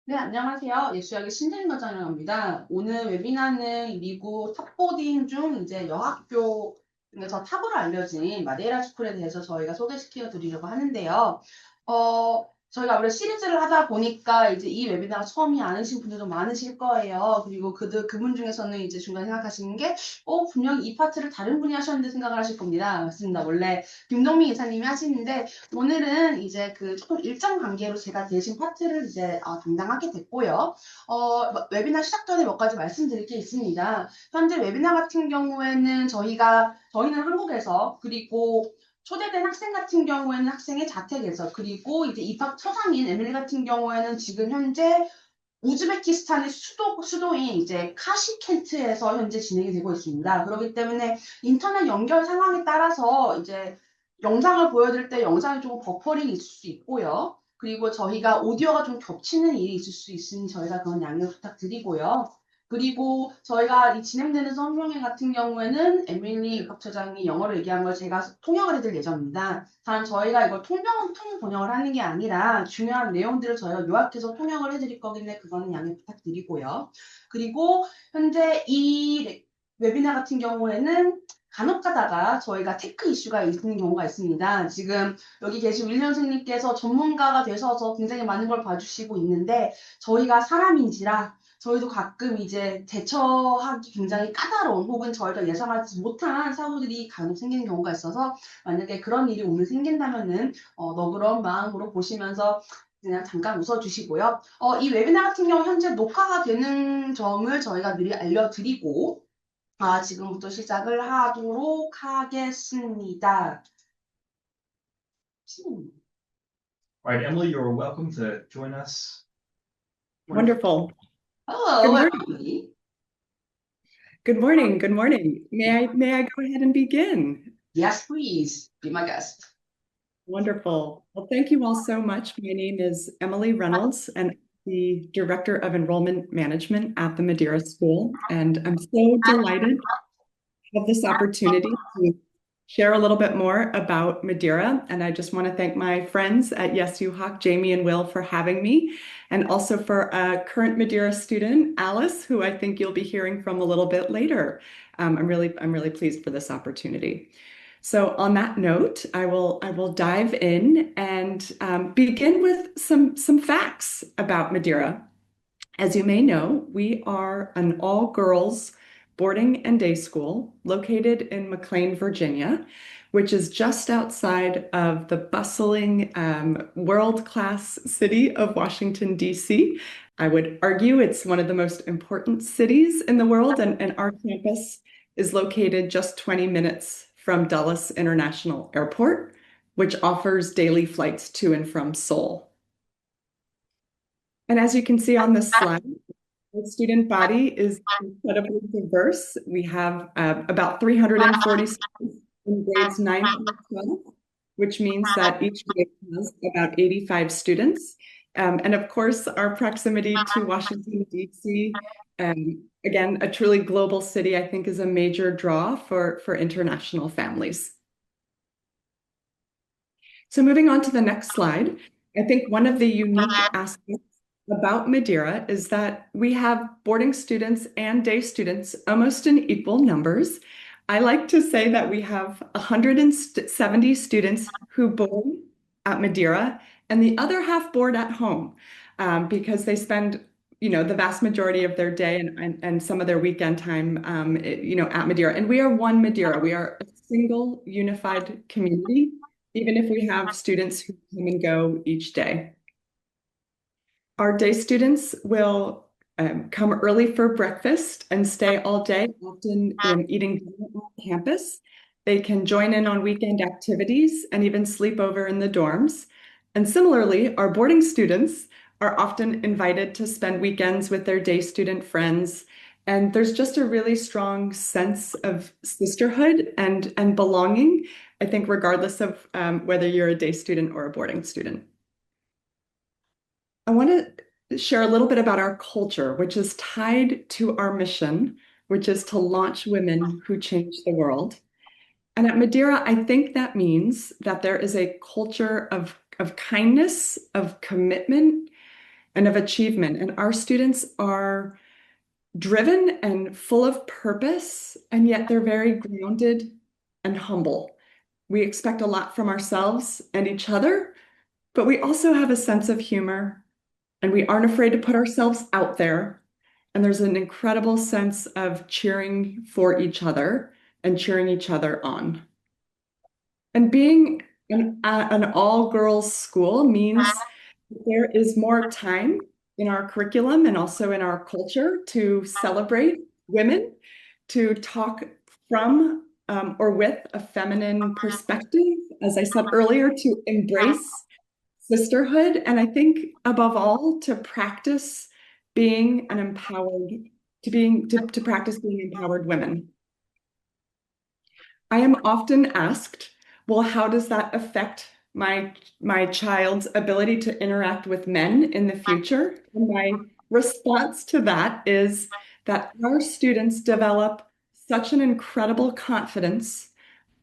네, 안녕하세요. 예스유학의 신진과장이라고 합니다. 오늘 웨비나는 미국 탑보딩 중 이제 여학교 중에서 탑으로 알려진 마데이라 스쿨에 대해서 저희가 소개시켜 드리려고 하는데요. 저희가 아무래도 시리즈를 하다 보니까 이제 이 웨비나가 처음이 아니신 분들도 많으실 거예요. 그리고 그분 중에서는 이제 중간에 생각하시는 게, 분명히 이 파트를 다른 분이 하셨는데 생각을 하실 겁니다. 맞습니다. 원래 김동민 이사님이 하시는데, 오늘은 이제 그 조금 일정 관계로 제가 대신 파트를 이제 담당하게 됐고요. 웨비나 시작 전에 몇 가지 말씀드릴 게 있습니다. 현재 웨비나 같은 경우에는 저희는 한국에서 그리고 초대된 학생 같은 경우에는 학생의 자택에서 그리고 이제 입학처장인 에밀리 같은 경우에는 지금 현재 우즈베키스탄의 수도인 이제 카시켄트에서 현재 진행이 되고 있습니다. 그렇기 때문에 인터넷 연결 상황에 따라서 이제 영상을 보여드릴 때 영상이 조금 버퍼링이 있을 수 있고요. 그리고 저희가 오디오가 좀 겹치는 일이 있을 수 있으니 저희가 그건 양해 부탁드리고요. 그리고 저희가 이 진행되는 설명회 같은 경우에는 에밀리 입학처장이 영어로 얘기한 걸 제가 통역을 해드릴 예정입니다. 단 저희가 이걸 통 번역을 하는 게 아니라 중요한 내용들을 저희가 요약해서 통역을 해드릴 거기 때문에 그거는 양해 부탁드리고요. 그리고 현재 이 웨비나 같은 경우에는 간혹 가다가 저희가 테크 이슈가 있는 경우가 있습니다. 지금 여기 계신 윌리엄 선생님께서 전문가가 되셔서 굉장히 많은 걸 봐주시고 있는데 저희가 사람인지라 저희도 가끔 이제 대처하기 굉장히 까다로운 혹은 저희가 예상하지 못한 사고들이 간혹 생기는 경우가 있어서 만약에 그런 일이 오늘 생긴다면은 너그러운 마음으로 보시면서 그냥 잠깐 웃어주시고요. 이 웨비나 같은 경우 현재 녹화가 되는 점을 저희가 미리 알려드리고 지금부터 시작을 하도록 하겠습니다. All right, Emily, you're welcome to join us. Wonderful. Hello, Good everybody. Good morning. Good morning. May I go ahead and begin? Yes, please. Be my guest. Wonderful. Well, thank you all so much. My name is Emily Reynolds, and I'm the Director of Enrollment Management at the Madeira School. And I'm so delighted to have this opportunity to share a little bit more about Madeira. And I just want to thank my friends at yesyuhak, Jamie and Will, for having me, and also for a current Madeira student, Alice, who I think you'll be hearing from a little bit later. I'm really pleased for this opportunity. So on that note, I will dive in and begin with some facts about Madeira. As you may know, we are an all-girls boarding and day school located in McLean, Virginia, which is just outside of the bustling world-class city of Washington, D.C. I would argue it's one of the most important cities in the world, and our campus is located just 20 minutes from Dulles International Airport, which offers daily flights to and from Seoul. And as you can see on this slide, the student body is incredibly diverse. We have about 340 students in grades 9 through 12, which means that each grade has about 85 students. And of course, our proximity to Washington, D.C., again, a truly global city, I think is a major draw for international families. So moving on to the next slide, I think one of the unique aspects about Madeira is that we have boarding students and day students almost in equal numbers. I like to say that we have 170 students who board at Madeira and the other half board at home because they spend the vast majority of their day and some of their weekend time at Madeira. And we are one Madeira. We are a single unified community, even if we have students who come and go each day. Our day students will come early for breakfast and stay all day, often eating dinner on campus. They can join in on weekend activities and even sleep over in the dorms. And similarly, our boarding students are often invited to spend weekends with their day student friends. And there's just a really strong sense of sisterhood and belonging, I think, regardless of whether you're a day student or a boarding student. I want to share a little bit about our culture, which is tied to our mission, which is to launch women who change the world. And at Madeira, I think that means that there is a culture of kindness, of commitment, and of achievement. And our students are driven and full of purpose, and yet they're very grounded and humble. We expect a lot from ourselves and each other, but we also have a sense of humor, and we aren't afraid to put ourselves out there. And there's an incredible sense of cheering for each other and cheering each other on. And being an all-girls school means there is more time in our curriculum and also in our culture to celebrate women, to talk from or with a feminine perspective, as I said earlier, to embrace sisterhood, and I think above all, to practice being an empowered, to practice being empowered women. I am often asked, well, how does that affect my child's ability to interact with men in the future? And my response to that is that our students develop such an incredible confidence,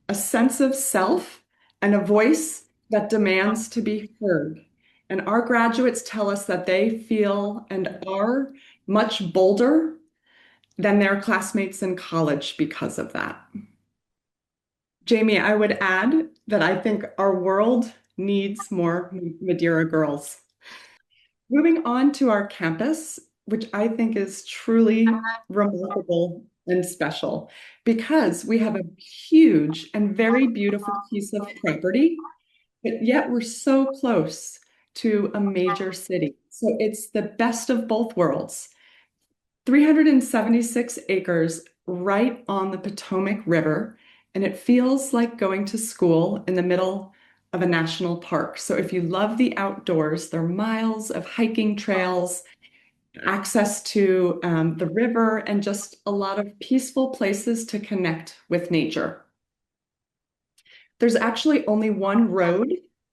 a sense of self, and a voice that demands to be heard. And our graduates tell us that they feel and are much bolder than their classmates in college because of that. Jamie, I would add that I think our world needs more Madeira girls. Moving on to our campus, which I think is truly remarkable and special because we have a huge and very beautiful piece of property, but yet we're so close to a major city. So it's the best of both worlds. 376 acres right on the Potomac River, and it feels like going to school in the middle of a national park. So if you love the outdoors, there are miles of hiking trails, access to the river, and just a lot of peaceful places to connect with nature. There's actually only one road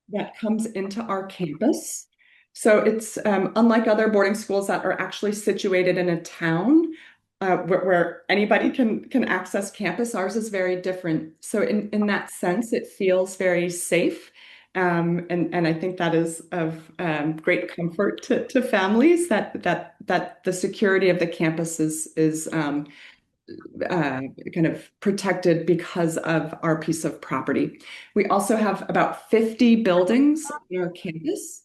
that comes into our campus. So it's unlike other boarding schools that are actually situated in a town where anybody can access campus. Ours is very different. So in that sense, it feels very safe. And I think that is of great comfort to families that the security of the campus is kind of protected because of our piece of property. We also have about 50 buildings on our campus.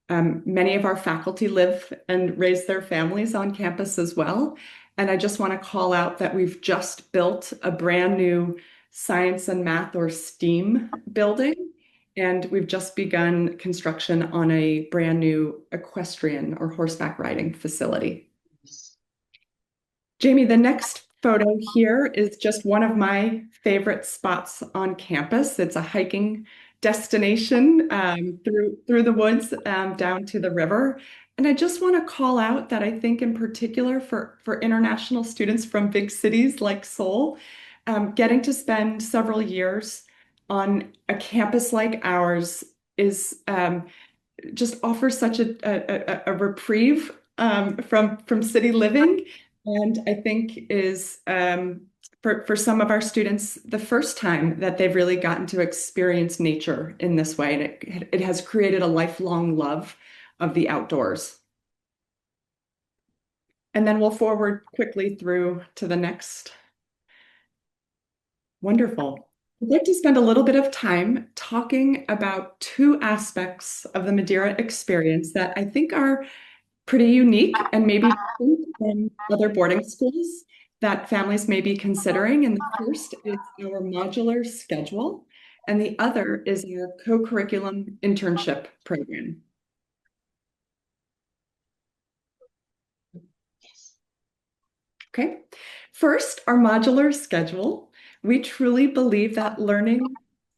Many of our faculty live and raise their families on campus as well. And I just want to call out that we've just built a brand new science and math or STEAM building. And we've just begun construction on a brand new equestrian or horseback riding facility. Jamie, the next photo here is just one of my favorite spots on campus. It's a hiking destination through the woods down to the river. And I just want to call out that I think in particular for international students from big cities like Seoul, getting to spend several years on a campus like ours is just offers such a reprieve from city living. And I think is for some of our students, the first time that they've really gotten to experience nature in this way. And it has created a lifelong love of the outdoors. And then we'll forward quickly through to the next. Wonderful. I'd like to spend a little bit of time talking about two aspects of the Madeira experience that I think are pretty unique and maybe different from other boarding schools that families may be considering. And the first is our modular schedule, and the other is our co-curriculum internship program. Okay, first, our modular schedule. We truly believe that learning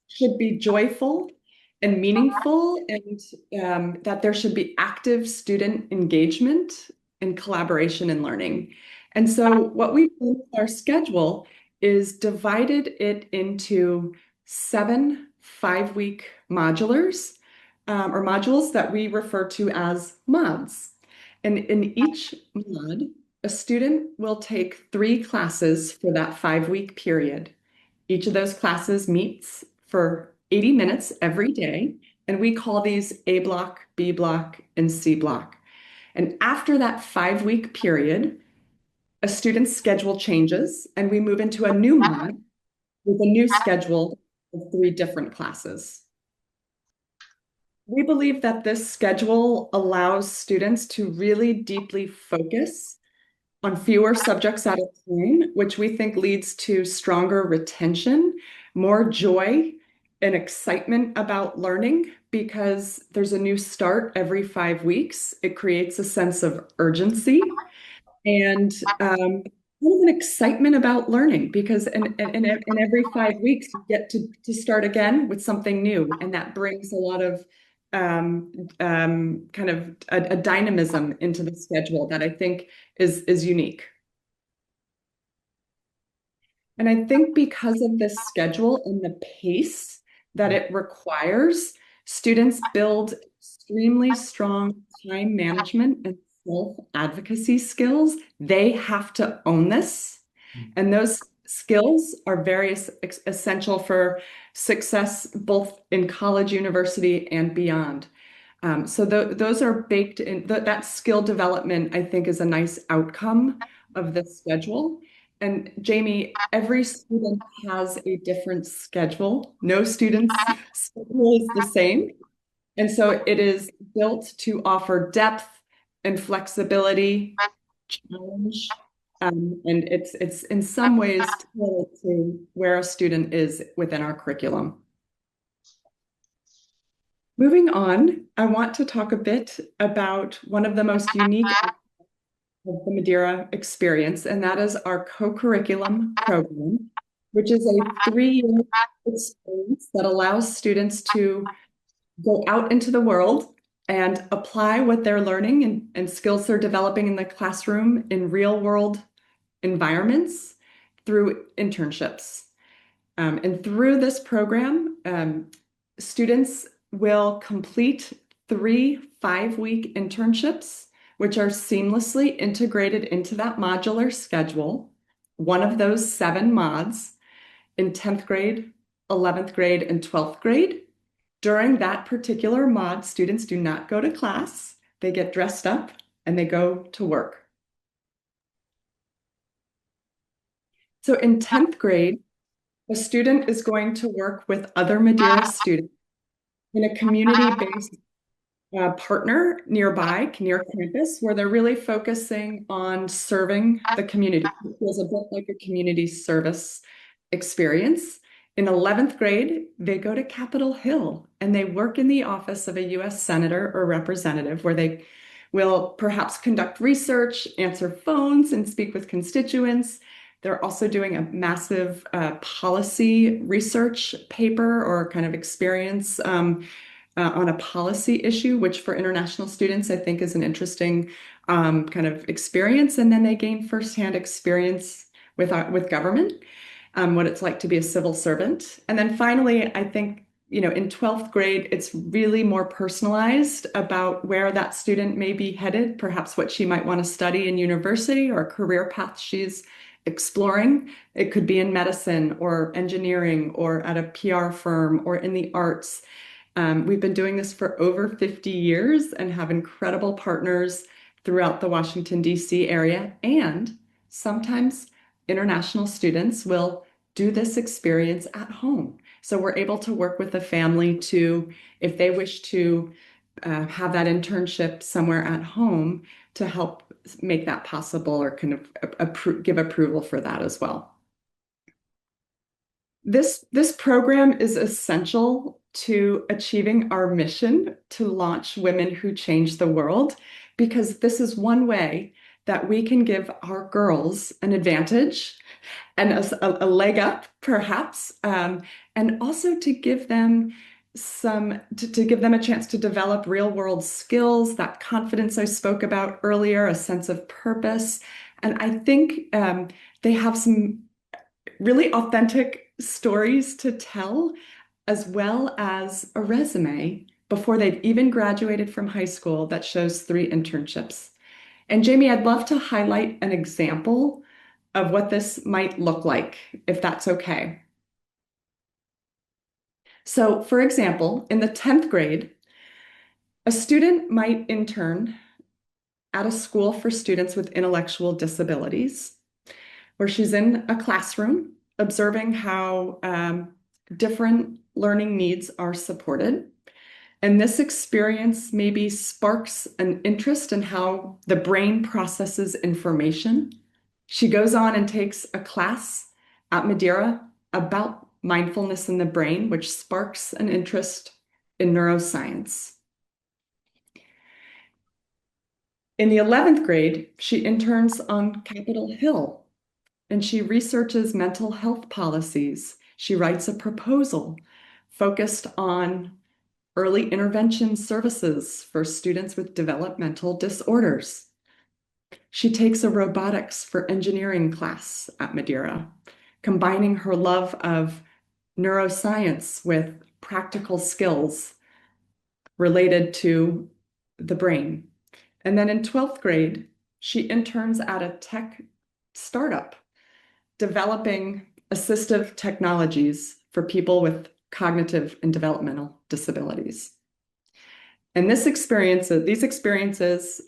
should be joyful and meaningful, and that there should be active student engagement and collaboration in learning. And so what we've done with our schedule is divided it into 7 5-week modulars or modules that we refer to as mods. And in each mod, a student will take 3 classes for that 5-week period. Each of those classes meets for 80 minutes every day, and we call these A block, B block, and C block. And after that 5-week period, a student's schedule changes and we move into a new month with a new schedule of 3 different classes. We believe that this schedule allows students to really deeply focus on fewer subjects at a time, which we think leads to stronger retention, more joy, and excitement about learning because there's a new start every 5 weeks. It creates a sense of urgency and kind of an excitement about learning because in every 5 weeks you get to start again with something new, and that brings a lot of kind of a dynamism into the schedule that I think is unique. And I think because of this schedule and the pace that it requires, students build extremely strong time management and self-advocacy skills. They have to own this. And those skills are very essential for success both in college, university, and beyond. So those are baked in. That skill development, I think, is a nice outcome of this schedule. And Jamie, every student has a different schedule. No student's schedule is the same. And so it is built to offer depth and flexibility, challenge, and it's in some ways tailored to where a student is within our curriculum. Moving on, I want to talk a bit about one of the most unique of the Madeira experience, and that is our co-curriculum program, which is a 3-year experience that allows students to go out into the world and apply what they're learning and skills they're developing in the classroom in real world environments through internships. And through this program, students will complete 3 5-week internships, which are seamlessly integrated into that modular schedule, one of those 7 mods in 10th grade, 11th grade, and 12th grade. During that particular mod, students do not go to class. They get dressed up and they go to work. So in 10th grade, a student is going to work with other Madeira students in a community-based partner nearby, near campus, where they're really focusing on serving the community. It feels a bit like a community service experience. In 11th grade, they go to Capitol Hill and they work in the office of a US senator or representative where they will perhaps conduct research, answer phones, and speak with constituents. They're also doing a massive policy research paper or kind of experience on a policy issue, which for international students, I think is an interesting kind of experience. And then they gain firsthand experience with government, what it's like to be a civil servant. And then finally, I think, in 12th grade, it's really more personalized about where that student may be headed, perhaps what she might want to study in university or a career path she's exploring. It could be in medicine or engineering or at a PR firm or in the arts. We've been doing this for over 50 years and have incredible partners throughout the Washington, D.C. area. And sometimes international students will do this experience at home. So we're able to work with the family to, if they wish to have that internship somewhere at home, to help make that possible or kind of give approval for that as well. This program is essential to achieving our mission to launch Women Who Change the World, because this is one way that we can give our girls an advantage and a leg up, perhaps, and also to give them to give them a chance to develop real world skills, that confidence I spoke about earlier, a sense of purpose. And I think they have some really authentic stories to tell, as well as a resume before they've even graduated from high school that shows 3 internships. And Jamie, I'd love to highlight an example of what this might look like, if that's okay. So, for example, in the 10th grade, a student might intern at a school for students with intellectual disabilities, where she's in a classroom observing how different learning needs are supported. And this experience maybe sparks an interest in how the brain processes information. She goes on and takes a class at Madeira about mindfulness in the brain, which sparks an interest in neuroscience. In the 11th grade, she interns on Capitol Hill and she researches mental health policies. She writes a proposal focused on early intervention services for students with developmental disorders. She takes a robotics for engineering class at Madeira, combining her love of neuroscience with practical skills related to the brain. And then in 12th grade, she interns at a tech startup developing assistive technologies for people with cognitive and developmental disabilities. And these experiences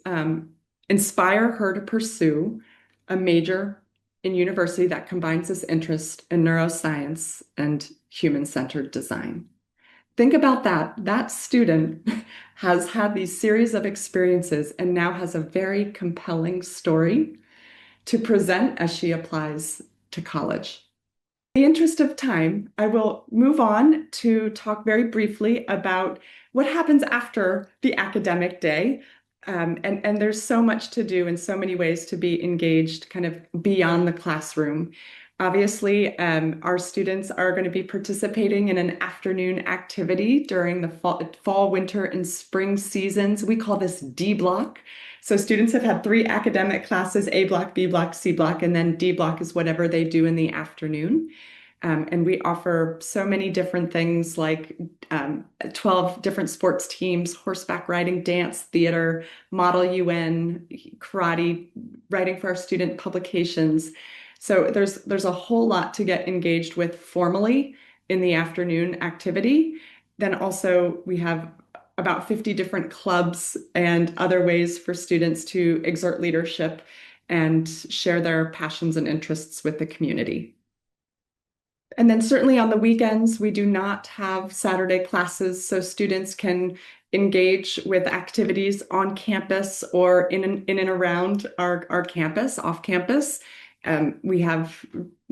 inspire her to pursue a major in university that combines this interest in neuroscience and human-centered design. Think about that. That student has had these series of experiences and now has a very compelling story to present as she applies to college. In the interest of time, I will move on to talk very briefly about what happens after the academic day. And there's so much to do and so many ways to be engaged kind of beyond the classroom. Obviously, our students are going to be participating in an afternoon activity during the fall, winter, and spring seasons. We call this D block. So students have had 3 academic classes, A block, B block, C block, and then D block is whatever they do in the afternoon. And we offer so many different things like 12 different sports teams, horseback riding, dance, theater, Model UN, karate, writing for our student publications. So there's a whole lot to get engaged with formally in the afternoon activity. Then also we have about 50 different clubs and other ways for students to exert leadership and share their passions and interests with the community. And then certainly on the weekends, we do not have Saturday classes, so students can engage with activities on campus or in and around our campus, off campus. We have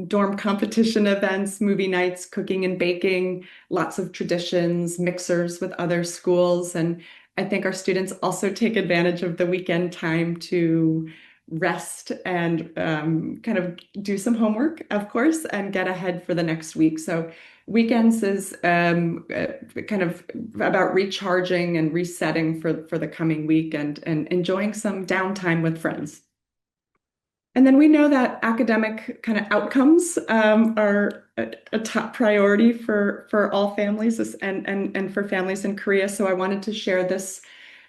dorm competition events, movie nights, cooking and baking, lots of traditions, mixers with other schools. And I think our students also take advantage of the weekend time to rest and kind of do some homework, of course, and get ahead for the next week. So weekends is kind of about recharging and resetting for the coming week and enjoying some downtime with friends. And then we know that academic kind of outcomes are a top priority for all families and for families in Korea. So I wanted to share this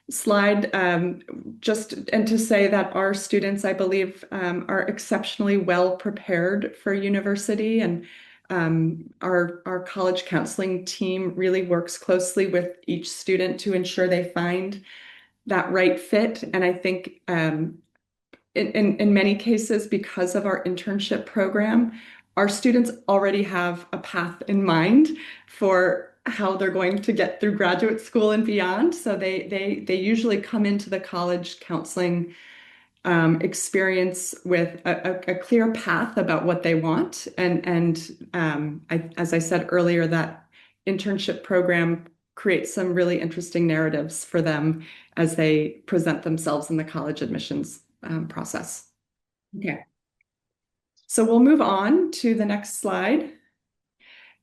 slide just and to say that our students, I believe, are exceptionally well prepared for university, and our college counseling team really works closely with each student to ensure they find that right fit. And I think in many cases, because of our internship program, our students already have a path in mind for how they're going to get through graduate school and beyond. So they usually come into the college counseling experience with a clear path about what they want. As I said earlier, that internship program creates some really interesting narratives for them as they present themselves in the college admissions process. Okay. So we'll move on to the next slide.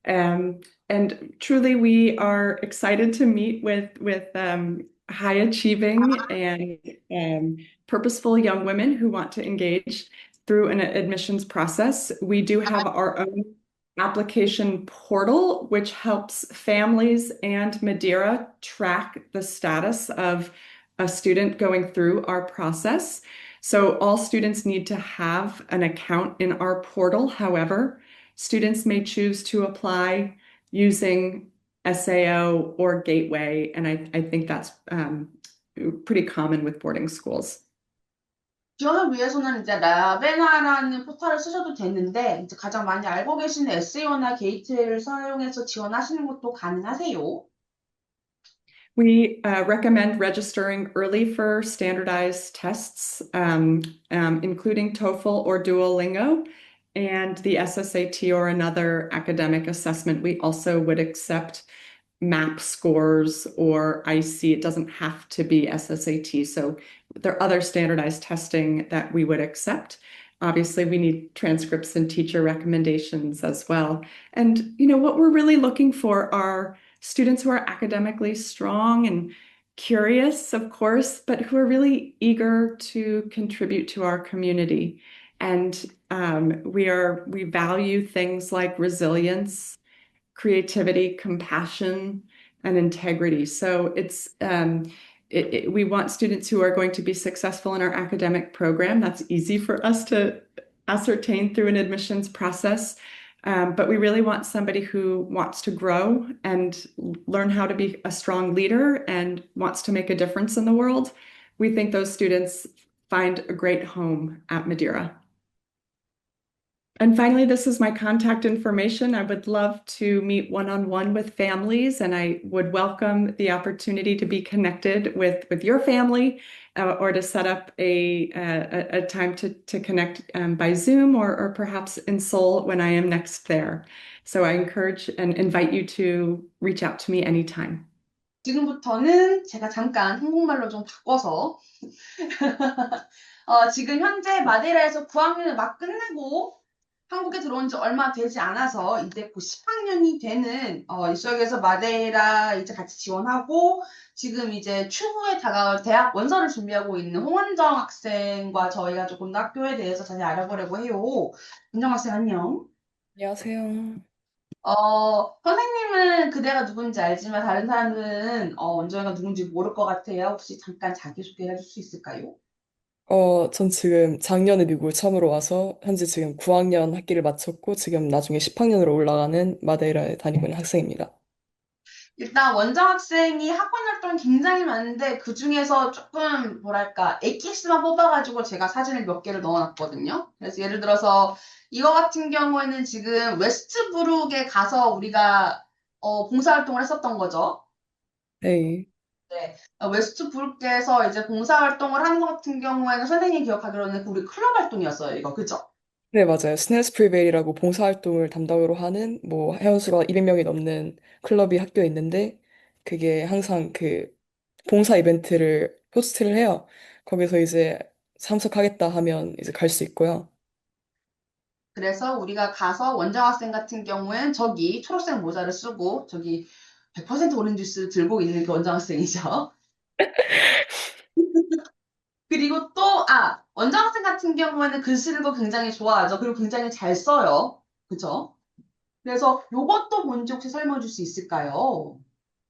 And truly, we are excited to meet with high achieving and purposeful young women who want to engage through an admissions process. We do have our own application portal, which helps families and Madeira track the status of a student going through our process. So all students need to have an account in our portal. However, students may choose to apply using SAO or Gateway, and I think that's pretty common with boarding schools. 지원을 위해서는 이제 라베나라는 포털을 쓰셔도 되는데, 이제 가장 많이 알고 계시는 에세이나 게이트를 사용해서 지원하시는 것도 가능하세요. We recommend registering early for standardized tests, including TOEFL or Duolingo, and the SSAT or another academic assessment. We also would accept MAP scores or IC. It doesn't have to be SSAT. So there are other standardized testing that we would accept. Obviously, we need transcripts and teacher recommendations as well. And, what we're really looking for are students who are academically strong and curious, of course, but who are really eager to contribute to our community. And we value things like resilience, creativity, compassion, and integrity. So we want students who are going to be successful in our academic program. That's easy for us to ascertain through an admissions process. But we really want somebody who wants to grow and learn how to be a strong leader and wants to make a difference in the world. We think those students find a great home at Madeira. And finally, this is my contact information. I would love to meet one-on-one with families, and I would welcome the opportunity to be connected with your family or to set up a time to connect by Zoom or perhaps in Seoul when I am next there. So I encourage and invite you to reach out to me anytime. 지금부터는 제가 잠깐 한국말로 좀 바꿔서 지금 현재 마데이라에서 9학년을 막 끝내고 한국에 들어온 지 얼마 되지 않아서 이제 곧 10학년이 되는 이 지역에서 마데이라 이제 같이 지원하고 지금 이제 추후에 다가올 대학 원서를 준비하고 있는 홍원정 학생과 저희가 조금 더 학교에 대해서 자세히 알아보려고 해요. 원정 학생 안녕. 안녕하세요. 선생님은 그대가 누군지 알지만 다른 사람은 원정이가 누군지 모를 것 같아요. 혹시 잠깐 자기소개 해줄 수 있을까요? 전 지금 작년에 미국을 처음으로 와서 현재 지금 9학년 학기를 마쳤고 지금 나중에 10학년으로 올라가는 마데이라에 다니고 있는 학생입니다. 일단 원정 학생이 학원 활동이 굉장히 많은데 그 중에서 조금 뭐랄까 엑기스만 뽑아가지고 제가 사진을 몇 개를 넣어놨거든요. 그래서 예를 들어서 이거 같은 경우에는 지금 웨스트브룩에 가서 우리가 봉사활동을 했었던 거죠. 네. 네, 웨스트브룩에서 이제 봉사활동을 하는 것 같은 경우에는 선생님이 기억하기로는 우리 클럽 활동이었어요. 이거 그죠? 네, 맞아요. 스네스 프리베이라고 봉사활동을 담당으로 하는 뭐 회원수가 200명이 넘는 클럽이 학교에 있는데 그게 항상 그 봉사 이벤트를 호스트를 해요. 거기서 이제 참석하겠다 하면 이제 갈 수 있고요. 그래서 우리가 가서 원정 학생 같은 경우엔 저기 초록색 모자를 쓰고 저기 100% 오렌지 주스 들고 있는 그 원정 학생이죠. 그리고 또, 원장 학생 같은 경우에는 글 쓰는 거 굉장히 좋아하죠. 그리고 굉장히 잘 써요. 그죠? 그래서 요것도 뭔지 혹시 설명해 줄 수 있을까요?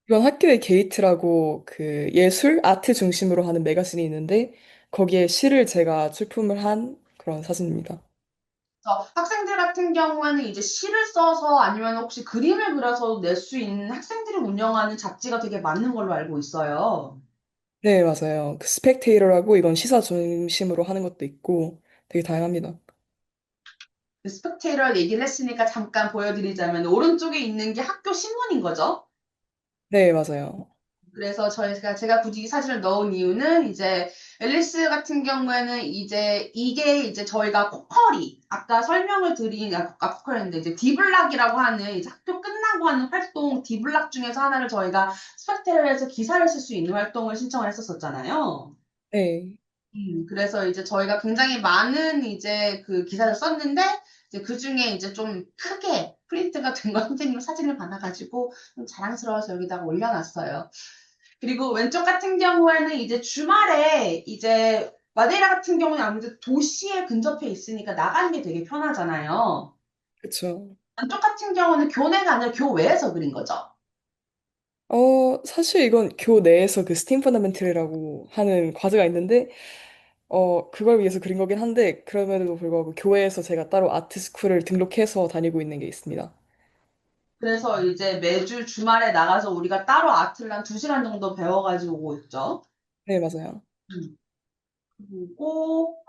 이건 학교의 게이트라고 그 예술, 아트 중심으로 하는 매거진이 있는데 거기에 시를 제가 출품을 한 그런 사진입니다. 그래서 학생들 같은 경우에는 이제 시를 써서 아니면 혹시 그림을 그려서 낼 수 있는 학생들이 운영하는 잡지가 되게 많은 걸로 알고 있어요. 네, 맞아요. 그 스펙테이터라고 이건 시사 중심으로 하는 것도 있고 되게 다양합니다. 그 스펙테이터 얘기를 했으니까 잠깐 보여드리자면 오른쪽에 있는 게 학교 신문인 거죠. 네, 맞아요. 그래서 제가 굳이 이 사진을 넣은 이유는 이제 앨리스 같은 경우에는 이제 이게 이제 저희가 코커리 아까 설명을 드린 아까 코커리인데 이제 디블락이라고 하는 이제 학교 끝나고 하는 활동 디블락 중에서 하나를 저희가 스펙테리에서 기사를 쓸 수 있는 활동을 신청을 했었잖아요. 네. 그래서 이제 저희가 굉장히 많은 이제 그 기사를 썼는데, 이제 그 중에 이제 좀 크게 프린트가 된 거 선생님 사진을 받아가지고 좀 자랑스러워서 여기다가 올려놨어요. 그리고 왼쪽 같은 경우에는 이제 주말에 이제 마데이라 같은 경우는 아무래도 도시에 근접해 있으니까 나가는 게 되게 편하잖아요. 그쵸. 안쪽 같은 경우는 교내가 아니라 교외에서 그린 거죠. 사실 이건 교내에서 그 스팀 펀더멘털이라고 하는 과제가 있는데 그걸 위해서 그린 거긴 한데 그럼에도 불구하고 교회에서 제가 따로 아트 스쿨을 등록해서 다니고 있는 게 있습니다. 그래서 이제 매주 주말에 나가서 우리가 따로 아트를 한 2시간 정도 배워가지고 오고 있죠. 네, 맞아요. 음. 그리고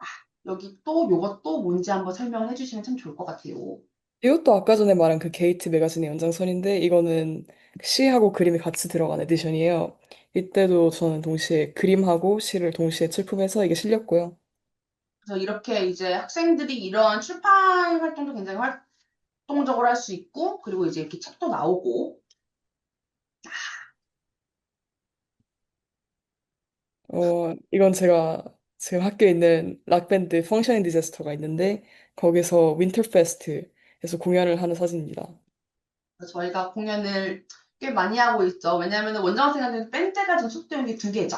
여기 또 요것도 뭔지 한번 설명을 해주시면 참 좋을 것 같아요. 이것도 아까 전에 말한 그 게이트 매거진의 연장선인데 이거는 시하고 그림이 같이 들어간 에디션이에요. 이때도 저는 동시에 그림하고 시를 동시에 출품해서 이게 실렸고요. 그래서 이렇게 이제 학생들이 이러한 출판 활동도 굉장히 활동적으로 할 수 있고, 그리고 이제 이렇게 책도 나오고, 이건 제가 지금 학교에 있는 락밴드 펑셔닝 디자스터가 있는데 거기서 윈터페스트에서 공연을 하는 사진입니다. 그래서 저희가 공연을 꽤 많이 하고 있죠. 왜냐하면 원장생한테는 밴드가 지금 속되는 게 두 개죠.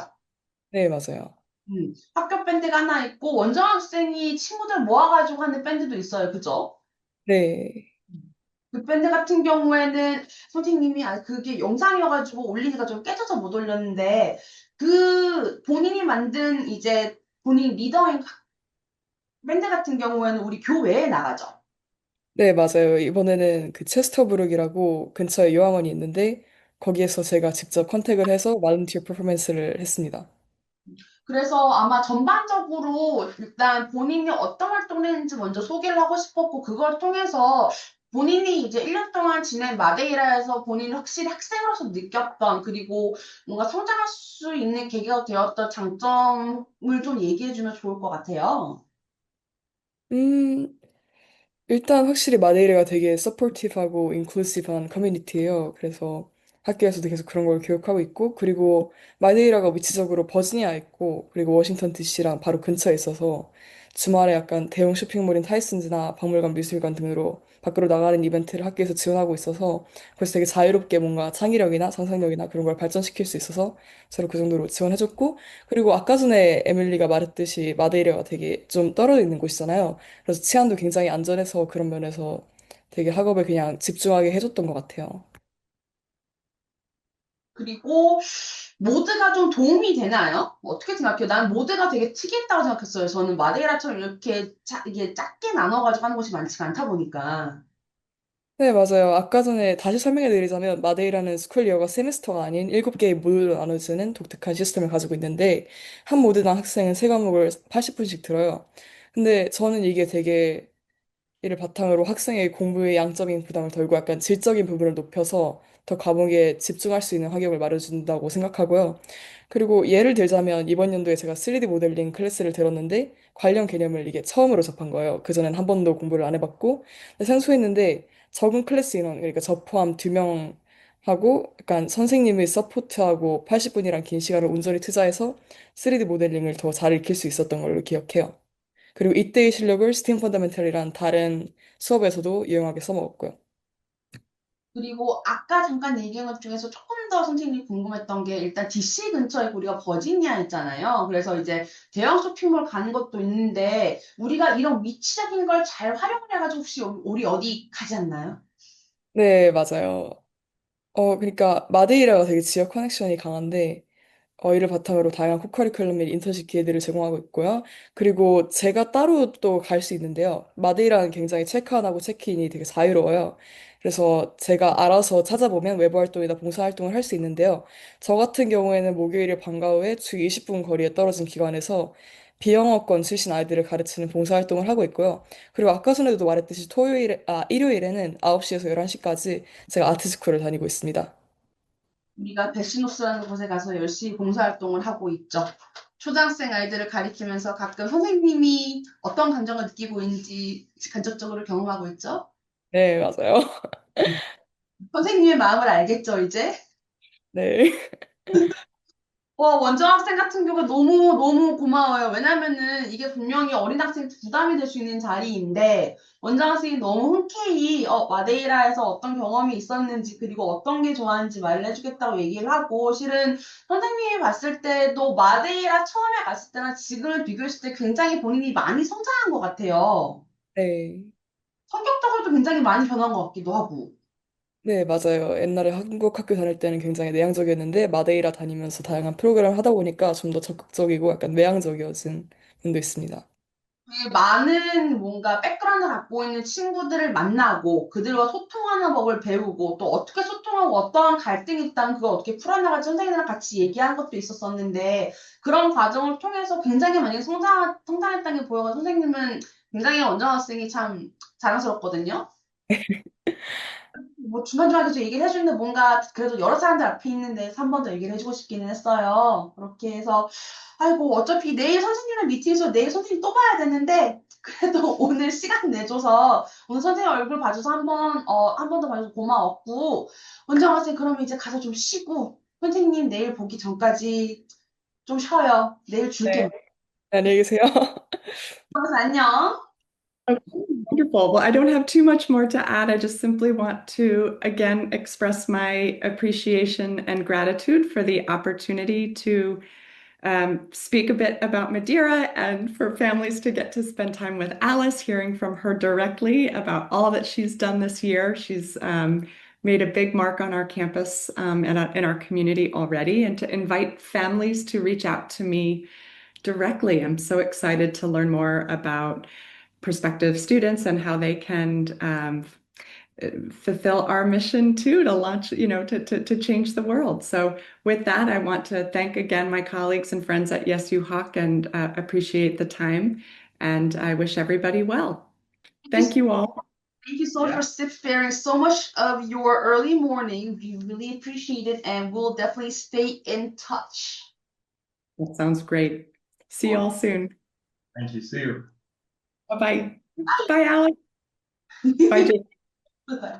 네, 맞아요. 학교 밴드가 하나 있고, 원장학생이 친구들 모아가지고 하는 밴드도 있어요. 그죠? 네. 그 밴드 같은 경우에는 선생님이 그게 영상이어가지고 올리기가 좀 깨져서 못 올렸는데 그 본인이 만든 이제 본인 리더인 밴드 같은 경우에는 우리 교외에 나가죠. 네, 맞아요. 이번에는 그 체스터부룩이라고 근처에 요양원이 있는데 거기에서 제가 직접 컨택을 해서 말런티어 퍼포먼스를 했습니다. 그래서 아마 전반적으로 일단 본인이 어떤 활동을 했는지 먼저 소개를 하고 싶었고 그걸 통해서 본인이 이제 1년 동안 지낸 마데이라에서 본인이 확실히 학생으로서 느꼈던 그리고 뭔가 성장할 수 있는 계기가 되었던 장점을 좀 얘기해주면 좋을 것 같아요. 음, 일단 확실히 마데이라가 되게 서포티브하고 인클루시브한 커뮤니티예요. 그래서 학교에서도 계속 그런 걸 교육하고 있고, 그리고 마데이라가 위치적으로 버지니아에 있고, 그리고 워싱턴 DC랑 바로 근처에 있어서 주말에 약간 대형 쇼핑몰인 타이슨즈나 박물관, 미술관 등으로 밖으로 나가는 이벤트를 학교에서 지원하고 있어서 그래서 되게 자유롭게 뭔가 창의력이나 상상력이나 그런 걸 발전시킬 수 있어서 서로 그 정도로 지원해줬고, 그리고 아까 전에 에밀리가 말했듯이 마데이라가 되게 좀 떨어져 있는 곳이잖아요. 그래서 치안도 굉장히 안전해서 그런 면에서 되게 학업에 그냥 집중하게 해줬던 것 같아요. 그리고 모드가 좀 도움이 되나요? 어떻게 생각해요? 난 모드가 되게 특이했다고 생각했어요. 저는 마데이라처럼 이렇게 이게 작게 나눠가지고 하는 곳이 많지가 않다 보니까. 네, 맞아요. 아까 전에 다시 설명해 드리자면 마데이라는 스쿨 이어가 세미스터가 아닌 7개의 모드로 나눠지는 독특한 시스템을 가지고 있는데 한 모드당 학생은 세 과목을 80분씩 들어요. 근데 저는 이게 되게 이를 바탕으로 학생의 공부의 양적인 부담을 덜고 약간 질적인 부분을 높여서 더 과목에 집중할 수 있는 환경을 마련해준다고 생각하고요. 그리고 예를 들자면 이번 연도에 제가 3D 모델링 클래스를 들었는데 관련 개념을 이게 처음으로 접한 거예요. 그전엔 한 번도 공부를 안 해봤고 근데 생소했는데 적은 클래스 인원, 그러니까 저 포함 2명하고 약간 선생님의 서포트하고 80분이란 긴 시간을 온전히 투자해서 3D 모델링을 더 잘 익힐 수 있었던 걸로 기억해요. 그리고 이때의 실력을 스팀 펀더멘털이란 다른 수업에서도 유용하게 써먹었고요. 그리고 아까 잠깐 얘기한 것 중에서 조금 더 선생님이 궁금했던 게 일단 DC 근처에 우리가 버지니아 있잖아요. 그래서 이제 대형 쇼핑몰 가는 것도 있는데 우리가 이런 위치적인 걸 잘 활용을 해가지고 혹시 우리 어디 가지 않나요? 네, 맞아요. 그러니까 마데이라가 되게 지역 커넥션이 강한데 이를 바탕으로 다양한 코커리큘럼 및 인턴십 기회들을 제공하고 있고요. 그리고 제가 따로 또 갈 수 있는데요. 마데이라는 굉장히 체크아웃하고 체크인이 되게 자유로워요. 그래서 제가 알아서 찾아보면 외부 활동이나 봉사 활동을 할 수 있는데요. 저 같은 경우에는 목요일에 방과 후에 주 20분 거리에 떨어진 기관에서 비영어권 출신 아이들을 가르치는 봉사 활동을 하고 있고요. 그리고 아까 전에도 말했듯이 일요일에는 9시에서 11시까지 제가 아트스쿨을 다니고 있습니다. 우리가 베시노스라는 곳에 가서 열심히 봉사활동을 하고 있죠. 초등학생 아이들을 가리키면서 가끔 선생님이 어떤 감정을 느끼고 있는지 간접적으로 경험하고 있죠. 네, 맞아요. 선생님의 마음을 알겠죠, 이제? 네. 원장 학생 같은 경우가 너무 고마워요. 왜냐면은 이게 분명히 어린 학생한테 부담이 될 수 있는 자리인데, 원장 학생이 너무 흔쾌히, 마데이라에서 어떤 경험이 있었는지, 그리고 어떤 게 좋았는지 말을 해주겠다고 얘기를 하고, 실은 선생님이 봤을 때도 마데이라 처음에 갔을 때랑 지금을 비교했을 때 굉장히 본인이 많이 성장한 것 같아요. 네. 성격적으로도 굉장히 많이 변한 것 같기도 하고. 네, 맞아요. 옛날에 한국 학교 다닐 때는 굉장히 내향적이었는데 마데이라 다니면서 다양한 프로그램을 하다 보니까 좀 더 적극적이고 약간 외향적이어진 면도 있습니다. 되게 많은 뭔가 백그라운드를 갖고 있는 친구들을 만나고 그들과 소통하는 법을 배우고 또 어떻게 소통하고 어떠한 갈등이 있다면 그걸 어떻게 풀어나갈지 선생님이랑 같이 얘기한 것도 있었었는데 그런 과정을 통해서 굉장히 많이 성장했다는 게 보여서 선생님은 굉장히 원장 학생이 참 자랑스럽거든요. 뭐 중간중간 계속 얘기를 해주는데 뭔가 그래도 여러 사람들 앞에 있는데 한 번 더 얘기를 해주고 싶기는 했어요. 그렇게 해서 아이고 어차피 내일 선생님이랑 미팅에서 내일 선생님 또 봐야 되는데 그래도 오늘 시간 내줘서 오늘 선생님 얼굴 봐줘서 한 번 더 봐줘서 고마웠고 원장 학생 그러면 이제 가서 좀 쉬고 선생님 내일 보기 전까지 좀 쉬어요. 내일 줄게. 네, 안녕히 계세요. 그래서 안녕. Okay, wonderful. Well, I don't have too much more to add. I just simply want to again express my appreciation and gratitude for the opportunity to speak a bit about Madeira and for families to get to spend time with Alice, hearing from her directly about all that she's done this year. She's made a big mark on our campus and in our community already, and to invite families to reach out to me directly. I'm so excited to learn more about prospective students and how they can fulfill our mission too, to launch, to change the world. So with that, I want to thank again my colleagues and friends at yesyuhak and appreciate the time. And I wish everybody well. Thank you all. Thank you so much for sparing so much of your early morning. We really appreciate it, and we'll definitely stay in touch. That sounds great. See you all soon. Thank you. See you. Bye-bye. Bye, Alex. Bye, Jake. Bye.